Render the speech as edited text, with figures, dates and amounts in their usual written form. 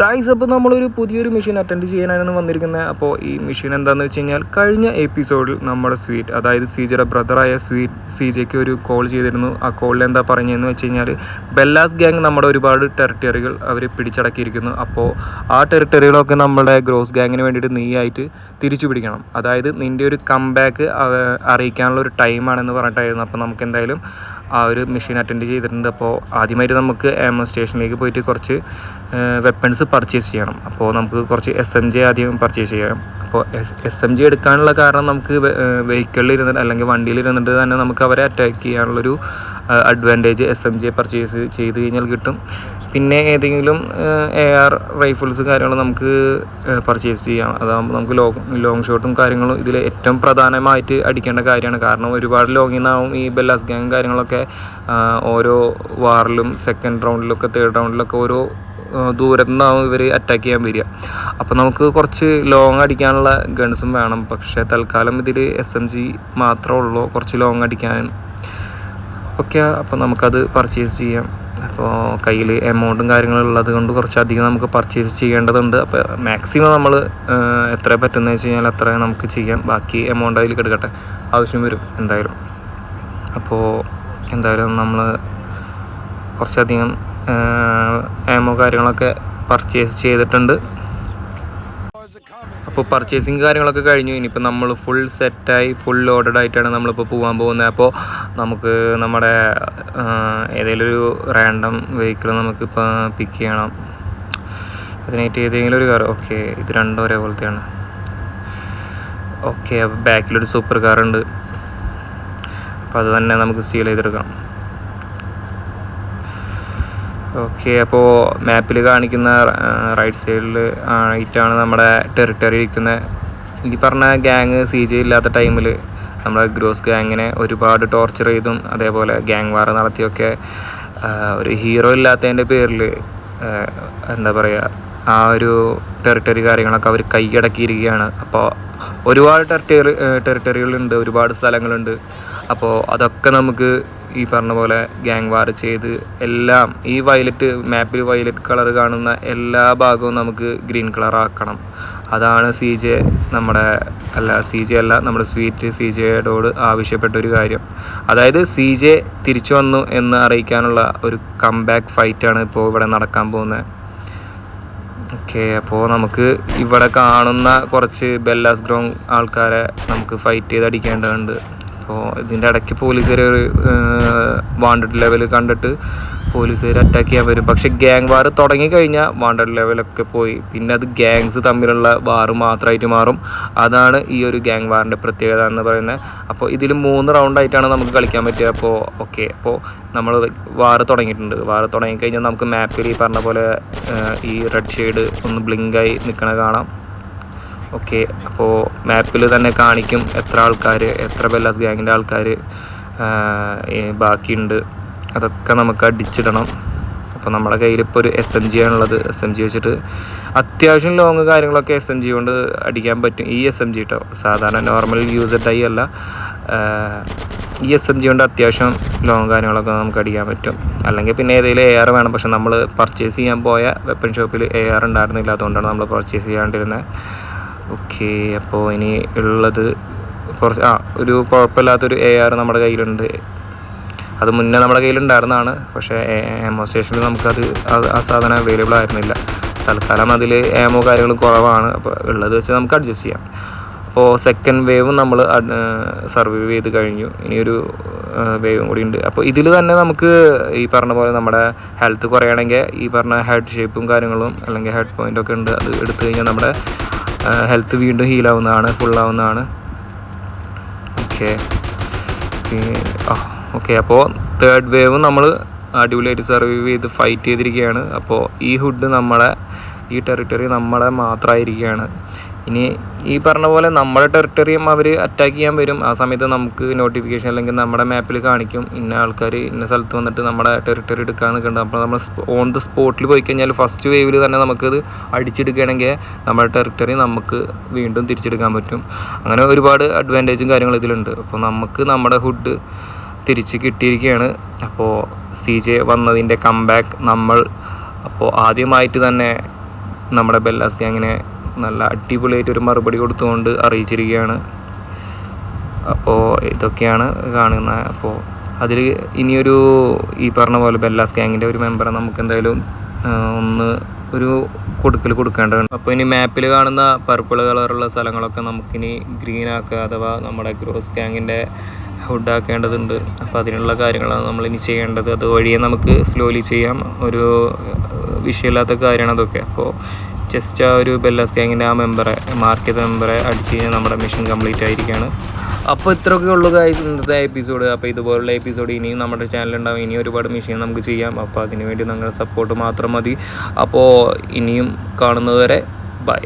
Guys, അപ്പോൾ നമ്മളൊരു പുതിയൊരു മിഷൻ അറ്റൻഡ് ചെയ്യാനാണ് വന്നിരിക്കുന്നത്. അപ്പോൾ ഈ മിഷൻ എന്താണെന്ന് വെച്ച് കഴിഞ്ഞാൽ, കഴിഞ്ഞ എപ്പിസോഡിൽ നമ്മുടെ സ്വീറ്റ്, അതായത് സീജയുടെ ബ്രദറായ സീജയ്ക്ക് ഒരു കോൾ ചെയ്തിരുന്നു. ആ കോളിൽ എന്താ പറഞ്ഞതെന്ന് വെച്ച് കഴിഞ്ഞാൽ, ബെല്ലാസ് ഗ്യാങ് നമ്മുടെ ഒരുപാട് ടെറിട്ടറികൾ അവർ പിടിച്ചടക്കിയിരിക്കുന്നു. അപ്പോൾ ആ ടെറിട്ടറികളൊക്കെ നമ്മുടെ ഗ്രോസ് ഗ്യാങ്ങിന് വേണ്ടിയിട്ട് നീയായിട്ട് തിരിച്ചു പിടിക്കണം. അതായത് നിൻ്റെ ഒരു കംബാക്ക് അറിയിക്കാനുള്ള ഒരു ടൈമാണെന്ന് പറഞ്ഞിട്ടായിരുന്നു. അപ്പോൾ നമുക്ക് എന്തായാലും ആ ഒരു മിഷൻ അറ്റൻഡ് ചെയ്തിട്ടുണ്ട്. അപ്പോൾ ആദ്യമായിട്ട് നമുക്ക് ആമോ സ്റ്റേഷനിലേക്ക് പോയിട്ട് കുറച്ച് വെപ്പൺസ് പർച്ചേസ് ചെയ്യണം. അപ്പോൾ നമുക്ക് കുറച്ച് SMG ആദ്യം പർച്ചേസ് ചെയ്യാം. അപ്പോൾ SMG എടുക്കാനുള്ള കാരണം, നമുക്ക് വെഹിക്കിളിൽ ഇരുന്നിട്ട് അല്ലെങ്കിൽ വണ്ടിയിൽ ഇരുന്നിട്ട് തന്നെ നമുക്ക് അവരെ അറ്റാക്ക് ചെയ്യാനുള്ളൊരു അഡ്വാൻറ്റേജ് SMG പർച്ചേസ് ചെയ്ത് കഴിഞ്ഞാൽ കിട്ടും. പിന്നെ ഏതെങ്കിലും AR റൈഫിൾസ് കാര്യങ്ങൾ നമുക്ക് പർച്ചേസ് ചെയ്യാം. അതാകുമ്പോൾ നമുക്ക് ലോങ് ഷോട്ടും കാര്യങ്ങളും ഇതിൽ ഏറ്റവും പ്രധാനമായിട്ട് അടിക്കേണ്ട കാര്യമാണ്. കാരണം ഒരുപാട് ലോങ്ങിൽ നിന്നാവും ഈ ബെല്ലാസ് ഗ്യാങ് കാര്യങ്ങളൊക്കെ ഓരോ വാറിലും സെക്കൻഡ് റൗണ്ടിലൊക്കെ തേർഡ് റൗണ്ടിലൊക്കെ ഓരോ ദൂരത്തു നിന്നാവും ഇവർ അറ്റാക്ക് ചെയ്യാൻ വരിക. അപ്പോൾ നമുക്ക് കുറച്ച് ലോങ് അടിക്കാനുള്ള ഗൺസും വേണം. പക്ഷേ തൽക്കാലം ഇതിൽ SMG മാത്രമേ ഉള്ളൂ കുറച്ച് ലോങ് അടിക്കാൻ ഒക്കെ. അപ്പോൾ നമുക്കത് പർച്ചേസ് ചെയ്യാം. അപ്പോൾ കയ്യിൽ എമൗണ്ടും കാര്യങ്ങളും ഉള്ളത് കൊണ്ട് കുറച്ചധികം നമുക്ക് പർച്ചേസ് ചെയ്യേണ്ടതുണ്ട്. അപ്പോൾ മാക്സിമം നമ്മൾ എത്ര പറ്റുന്നത് വെച്ച് കഴിഞ്ഞാൽ അത്ര നമുക്ക് ചെയ്യാം. ബാക്കി എമൗണ്ട് അതിൽ കിടക്കട്ടെ, ആവശ്യം വരും എന്തായാലും. അപ്പോൾ എന്തായാലും നമ്മൾ കുറച്ചധികം എമോ കാര്യങ്ങളൊക്കെ പർച്ചേസ് ചെയ്തിട്ടുണ്ട്. അപ്പോൾ പർച്ചേസിങ് കാര്യങ്ങളൊക്കെ കഴിഞ്ഞു. ഇനിയിപ്പോൾ നമ്മൾ ഫുൾ സെറ്റായി ഫുൾ ലോഡഡ് ആയിട്ടാണ് നമ്മളിപ്പോൾ പോകാൻ പോകുന്നത്. അപ്പോൾ നമുക്ക് നമ്മുടെ ഏതെങ്കിലും ഒരു റാൻഡം വെഹിക്കിൾ നമുക്കിപ്പോൾ പിക്ക് ചെയ്യണം. അതിനായിട്ട് ഏതെങ്കിലും ഒരു കാർ. ഓക്കെ, ഇത് രണ്ടും ഒരേപോലത്തെയാണ്. ഓക്കെ, അപ്പോൾ ബാക്കിലൊരു സൂപ്പർ കാറുണ്ട്. അപ്പോൾ അത് തന്നെ നമുക്ക് സ്റ്റീൽ ചെയ്തെടുക്കാം. ഓക്കെ, അപ്പോൾ മാപ്പിൽ കാണിക്കുന്ന റൈറ്റ് സൈഡിൽ ആയിട്ടാണ് നമ്മുടെ ടെറിട്ടറി ഇരിക്കുന്നത്. ഈ പറഞ്ഞ ഗ്യാങ് CJ ഇല്ലാത്ത ടൈമിൽ നമ്മുടെ ഗ്രോസ് ഗ്യാങ്ങിനെ ഒരുപാട് ടോർച്ചർ ചെയ്തും അതേപോലെ ഗ്യാങ് വാർ നടത്തിയൊക്കെ ഒരു ഹീറോ ഇല്ലാത്തതിൻ്റെ പേരിൽ എന്താ പറയുക, ആ ഒരു ടെറിട്ടറി കാര്യങ്ങളൊക്കെ അവർ കൈയടക്കിയിരിക്കുകയാണ്. അപ്പോൾ ഒരുപാട് ടെറിട്ടറികളുണ്ട്, ഒരുപാട് സ്ഥലങ്ങളുണ്ട്. അപ്പോൾ അതൊക്കെ നമുക്ക് ഈ പറഞ്ഞ പോലെ ഗ്യാങ് വാർ ചെയ്ത് എല്ലാം ഈ മാപ്പിൽ വയലറ്റ് കളർ കാണുന്ന എല്ലാ ഭാഗവും നമുക്ക് ഗ്രീൻ കളർ ആക്കണം. അതാണ് CJ നമ്മുടെ സ്വീറ്റ് CJയോട് ആവശ്യപ്പെട്ടൊരു കാര്യം. അതായത് CJ തിരിച്ചു വന്നു എന്ന് അറിയിക്കാനുള്ള ഒരു കംബാക്ക് ഫൈറ്റാണ് ഇപ്പോൾ ഇവിടെ നടക്കാൻ പോകുന്നത്. ഓക്കെ, അപ്പോൾ നമുക്ക് ഇവിടെ കാണുന്ന കുറച്ച് ബെല്ലാസ് ഗ്രോങ് ആൾക്കാരെ നമുക്ക് ഫൈറ്റ് ചെയ്ത് അടിക്കേണ്ടതുണ്ട്. അപ്പോൾ ഇതിൻ്റെ ഇടയ്ക്ക് പോലീസുകാർ ഒരു വാണ്ടഡ് ലെവൽ കണ്ടിട്ട് പോലീസുകാർ അറ്റാക്ക് ചെയ്യാൻ വരും. പക്ഷേ ഗ്യാങ് വാർ തുടങ്ങിക്കഴിഞ്ഞാൽ വാണ്ടഡ് ലെവലൊക്കെ പോയി പിന്നെ അത് ഗ്യാങ്സ് തമ്മിലുള്ള വാർ മാത്രമായിട്ട് മാറും. അതാണ് ഈ ഒരു ഗ്യാങ് വാറിൻ്റെ പ്രത്യേകത എന്ന് പറയുന്നത്. അപ്പോൾ ഇതിൽ 3 റൗണ്ടായിട്ടാണ് നമുക്ക് കളിക്കാൻ പറ്റുക. അപ്പോൾ ഓക്കെ, അപ്പോൾ നമ്മൾ വാർ തുടങ്ങിയിട്ടുണ്ട്. വാർ തുടങ്ങിക്കഴിഞ്ഞാൽ നമുക്ക് മാപ്പിൽ ഈ പറഞ്ഞ പോലെ ഈ റെഡ് ഷെയ്ഡ് ഒന്ന് ബ്ലിങ്കായി നിൽക്കണ കാണാം. ഓക്കെ, അപ്പോൾ മാപ്പിൽ തന്നെ കാണിക്കും എത്ര ബെല്ലാസ് ഗ്യാങ്ങിൻ്റെ ആൾക്കാർ ബാക്കിയുണ്ട്. അതൊക്കെ നമുക്ക് അടിച്ചിടണം. അപ്പോൾ നമ്മുടെ കയ്യിലിപ്പോൾ ഒരു SMG ആണുള്ളത്. SMG വെച്ചിട്ട് അത്യാവശ്യം ലോങ് കാര്യങ്ങളൊക്കെ SMG കൊണ്ട് അടിക്കാൻ പറ്റും. ഈ SMG കേട്ടോ, സാധാരണ നോർമൽ യൂസർ അല്ല. ഈ SMG കൊണ്ട് അത്യാവശ്യം ലോങ് കാര്യങ്ങളൊക്കെ നമുക്ക് അടിക്കാൻ പറ്റും. അല്ലെങ്കിൽ പിന്നെ ഏതെങ്കിലും AR വേണം. പക്ഷെ നമ്മൾ പർച്ചേസ് ചെയ്യാൻ പോയ വെപ്പൺ ഷോപ്പിൽ AR ഉണ്ടായിരുന്നില്ല, അതുകൊണ്ടാണ് നമ്മൾ പർച്ചേസ് ചെയ്യാണ്ടിരുന്നത്. ഓക്കെ, അപ്പോൾ ഇനി ഉള്ളത് കുറച്ച് ഒരു കുഴപ്പമില്ലാത്തൊരു AR നമ്മുടെ കയ്യിലുണ്ട്. അത് മുന്നേ നമ്മുടെ കയ്യിലുണ്ടായിരുന്നതാണ്. പക്ഷേ ആമോ സ്റ്റേഷനിൽ നമുക്കത് ആ സാധനം അവൈലബിൾ ആയിരുന്നില്ല. തൽക്കാലം അതിൽ ആമോ കാര്യങ്ങൾ കുറവാണ്. അപ്പോൾ ഉള്ളത് വെച്ച് നമുക്ക് അഡ്ജസ്റ്റ് ചെയ്യാം. അപ്പോൾ സെക്കൻഡ് വേവും നമ്മൾ സർവൈവ് ചെയ്ത് കഴിഞ്ഞു. ഇനിയൊരു വേവും കൂടി ഉണ്ട്. അപ്പോൾ ഇതിൽ തന്നെ നമുക്ക് ഈ പറഞ്ഞ പോലെ നമ്മുടെ ഹെൽത്ത് കുറയണമെങ്കിൽ ഈ പറഞ്ഞ ഹെഡ് ഷേപ്പും കാര്യങ്ങളും അല്ലെങ്കിൽ ഹെഡ് പോയിൻ്റൊക്കെ ഉണ്ട്. അത് എടുത്തു കഴിഞ്ഞാൽ നമ്മുടെ ഹെൽത്ത് വീണ്ടും ഹീലാവുന്നതാണ്, ഫുള്ളാവുന്നതാണ്. ഓക്കെ, അപ്പോൾ തേർഡ് വേവും നമ്മൾ അടിപൊളിയായിട്ട് സർവൈവ് ചെയ്ത് ഫൈറ്റ് ചെയ്തിരിക്കുകയാണ്. അപ്പോൾ ഈ ഈ ടെറിട്ടറി നമ്മളെ മാത്രമായിരിക്കുകയാണ്. ഇനി ഈ പറഞ്ഞ പോലെ നമ്മുടെ ടെറിട്ടറിയും അവർ അറ്റാക്ക് ചെയ്യാൻ വരും. ആ സമയത്ത് നമുക്ക് നോട്ടിഫിക്കേഷൻ അല്ലെങ്കിൽ നമ്മുടെ മാപ്പിൽ കാണിക്കും ഇന്ന ആൾക്കാർ ഇന്ന സ്ഥലത്ത് വന്നിട്ട് നമ്മുടെ ടെറിട്ടറി എടുക്കാൻ നിൽക്കുന്നുണ്ട്. അപ്പോൾ നമ്മൾ ഓൺ ദ സ്പോട്ടിൽ പോയി കഴിഞ്ഞാൽ ഫസ്റ്റ് വേവിൽ തന്നെ നമുക്കത് അടിച്ചെടുക്കുകയാണെങ്കിൽ നമ്മുടെ ടെറിട്ടറി നമുക്ക് വീണ്ടും തിരിച്ചെടുക്കാൻ പറ്റും. അങ്ങനെ ഒരുപാട് അഡ്വാൻറ്റേജും കാര്യങ്ങളും ഇതിലുണ്ട്. അപ്പോൾ നമുക്ക് നമ്മുടെ ഹുഡ് തിരിച്ച് കിട്ടിയിരിക്കുകയാണ്. അപ്പോൾ CJ വന്നതിൻ്റെ കംബാക്ക് അപ്പോൾ ആദ്യമായിട്ട് തന്നെ നമ്മുടെ ബെല്ലാസ് ഗ്യാങ്ങിനെ നല്ല അടിപൊളിയായിട്ടൊരു മറുപടി കൊടുത്തുകൊണ്ട് അറിയിച്ചിരിക്കുകയാണ്. അപ്പോൾ ഇതൊക്കെയാണ് കാണുന്നത്. അപ്പോൾ അതിൽ ഇനിയൊരു ഈ പറഞ്ഞ പോലെ ബെല്ലാസ് ഗ്യാങ്ങിൻ്റെ ഒരു മെമ്പറെ നമുക്ക് എന്തായാലും ഒന്ന് ഒരു കൊടുക്കേണ്ടതാണ്. അപ്പോൾ ഇനി മാപ്പിൽ കാണുന്ന പർപ്പിൾ കളറുള്ള സ്ഥലങ്ങളൊക്കെ നമുക്കിനി ഗ്രീൻ ആക്കുക, അഥവാ നമ്മുടെ ഗ്രോസ് ഗ്യാങ്ങിൻ്റെ ഹുഡാക്കേണ്ടതുണ്ട്. അപ്പോൾ അതിനുള്ള കാര്യങ്ങളാണ് നമ്മളിനി ചെയ്യേണ്ടത്. അതുവഴിയെ നമുക്ക് സ്ലോലി ചെയ്യാം. ഒരു വിഷയമില്ലാത്ത കാര്യമാണ് അതൊക്കെ. അപ്പോൾ ജസ്റ്റ് ആ ഒരു ബെല്ലാസ് ഗ്യാങ്ങിൻ്റെ ആ മെമ്പറെ മാർക്ക് ചെയ്ത മെമ്പറെ അടിച്ച് കഴിഞ്ഞാൽ നമ്മുടെ മിഷൻ കംപ്ലീറ്റ് ആയിരിക്കുകയാണ്. അപ്പോൾ ഇത്രയൊക്കെ ഉള്ളൂ ഗൈസ് ഇന്നത്തെ എപ്പിസോഡ്. അപ്പോൾ ഇതുപോലുള്ള എപ്പിസോഡ് ഇനിയും നമ്മുടെ ചാനലുണ്ടാവും. ഇനിയും ഒരുപാട് മെഷീൻ നമുക്ക് ചെയ്യാം. അപ്പോൾ അതിനുവേണ്ടി നിങ്ങളുടെ സപ്പോർട്ട് മാത്രം മതി. അപ്പോൾ ഇനിയും കാണുന്നതുവരെ ബൈ.